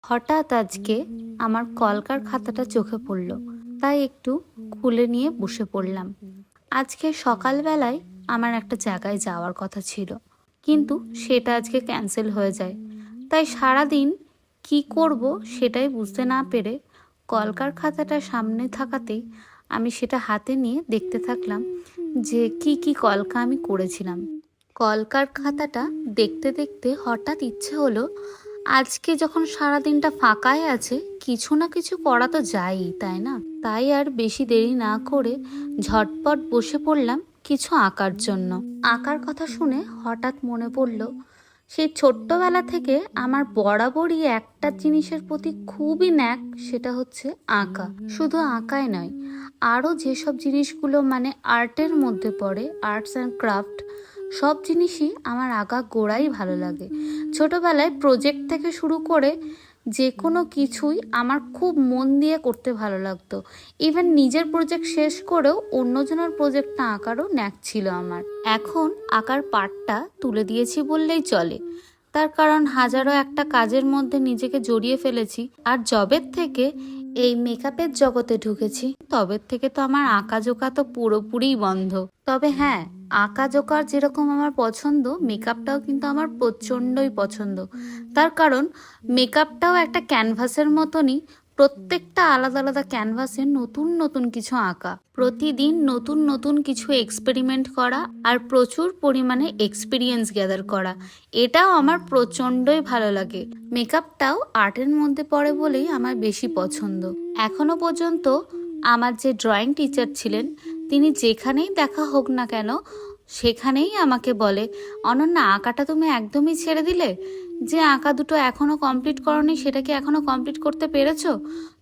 হঠাৎ আজকে আমার কলকার খাতাটা চোখে পড়ল, তাই একটু খুলে নিয়ে বসে পড়লাম। আজকে সকালবেলায় আমার একটা জায়গায় যাওয়ার কথা ছিল, কিন্তু সেটা আজকে ক্যান্সেল হয়ে যায়। তাই সারাদিন কি করব সেটাই বুঝতে না পেরে কলকার খাতাটা সামনে থাকাতেই আমি সেটা হাতে নিয়ে দেখতে থাকলাম যে কি কি কলকা আমি করেছিলাম। কলকার খাতাটা দেখতে দেখতে হঠাৎ ইচ্ছে হলো, আজকে যখন সারাদিনটা ফাঁকাই আছে কিছু না কিছু করা তো যায়ই, তাই না? তাই আর বেশি দেরি না করে ঝটপট বসে পড়লাম কিছু আঁকার জন্য। আঁকার কথা শুনে হঠাৎ মনে পড়ল, সেই ছোট্টবেলা থেকে আমার বরাবরই একটা জিনিসের প্রতি খুবই ন্যাক, সেটা হচ্ছে আঁকা। শুধু আঁকাই নয়, আরও যেসব জিনিসগুলো মানে আর্টের মধ্যে পড়ে, আর্টস অ্যান্ড ক্রাফট, সব জিনিসই আমার আঁকা গোড়াই ভালো লাগে। ছোটবেলায় প্রজেক্ট থেকে শুরু করে যে কোনো কিছুই আমার খুব মন দিয়ে করতে ভালো লাগতো। ইভেন নিজের প্রজেক্ট শেষ করেও অন্যজনের প্রজেক্টটা আঁকারও ন্যাক ছিল আমার। এখন আঁকার পার্টটা তুলে দিয়েছি বললেই চলে, তার কারণ হাজারো একটা কাজের মধ্যে নিজেকে জড়িয়ে ফেলেছি। আর জবের থেকে এই মেকআপের জগতে ঢুকেছি, তবে থেকে তো আমার আঁকা জোকা তো পুরোপুরিই বন্ধ। তবে হ্যাঁ, আঁকা জোকার যেরকম আমার পছন্দ, মেকআপটাও কিন্তু আমার প্রচণ্ডই পছন্দ। তার কারণ মেকআপটাও একটা ক্যানভাসের মতনই, প্রত্যেকটা আলাদা আলাদা ক্যানভাসে নতুন নতুন কিছু আঁকা, প্রতিদিন নতুন নতুন কিছু এক্সপেরিমেন্ট করা আর প্রচুর পরিমাণে এক্সপিরিয়েন্স গ্যাদার করা, এটাও আমার প্রচণ্ডই ভালো লাগে। মেকআপটাও আর্টের মধ্যে পড়ে বলেই আমার বেশি পছন্দ। এখনো পর্যন্ত আমার যে ড্রয়িং টিচার ছিলেন, তিনি যেখানেই দেখা হোক না কেন সেখানেই আমাকে বলে, অনন্যা আঁকাটা তুমি একদমই ছেড়ে দিলে, যে আঁকা দুটো এখনো কমপ্লিট করনি সেটা কি এখনো কমপ্লিট করতে পেরেছো?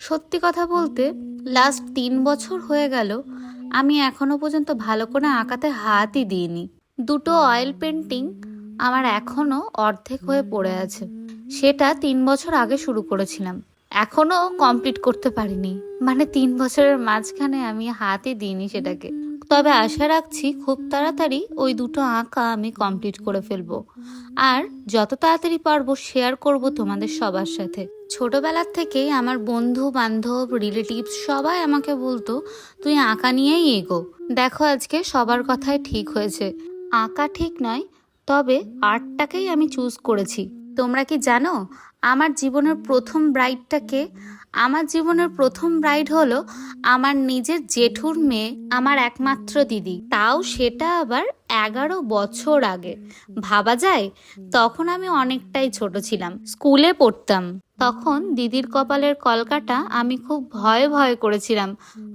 সত্যি কথা বলতে লাস্ট 3 বছর হয়ে গেল আমি এখনো পর্যন্ত ভালো করে আঁকাতে হাতই দিইনি। দুটো অয়েল পেন্টিং আমার এখনো অর্ধেক হয়ে পড়ে আছে, সেটা 3 বছর আগে শুরু করেছিলাম, এখনো কমপ্লিট করতে পারিনি। মানে 3 বছরের মাঝখানে আমি হাতই দিইনি সেটাকে। তবে আশা রাখছি খুব তাড়াতাড়ি ওই দুটো আঁকা আমি কমপ্লিট করে ফেলবো, আর যত তাড়াতাড়ি পারবো শেয়ার করব তোমাদের সবার সাথে। ছোটবেলার থেকেই আমার বন্ধু বান্ধব রিলেটিভস সবাই আমাকে বলতো, তুই আঁকা নিয়েই এগো। দেখো আজকে সবার কথাই ঠিক হয়েছে, আঁকা ঠিক নয়, তবে আর্টটাকেই আমি চুজ করেছি। তোমরা কি জানো আমার জীবনের প্রথম ব্রাইডটাকে? আমার জীবনের প্রথম ব্রাইড হলো আমার নিজের জেঠুর মেয়ে, আমার একমাত্র দিদি। তাও সেটা আবার 11 বছর আগে। ভাবা যায়, তখন আমি অনেকটাই ছোট ছিলাম, স্কুলে পড়তাম। তখন দিদির কপালের কলকাটা আমি খুব ভয়ে ভয়ে করেছিলাম,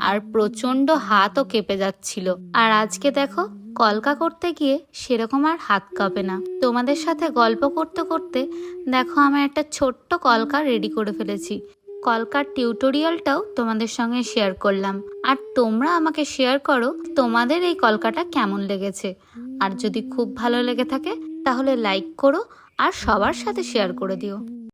আর প্রচন্ড হাতও কেঁপে যাচ্ছিল। আর আজকে দেখো, কলকা করতে গিয়ে সেরকম আর হাত কাঁপে না। তোমাদের সাথে গল্প করতে করতে দেখো আমার একটা ছোট্ট কলকা রেডি করে ফেলেছি। কলকার টিউটোরিয়ালটাও তোমাদের সঙ্গে শেয়ার করলাম, আর তোমরা আমাকে শেয়ার করো তোমাদের এই কলকাটা কেমন লেগেছে। আর যদি খুব ভালো লেগে থাকে তাহলে লাইক করো আর সবার সাথে শেয়ার করে দিও।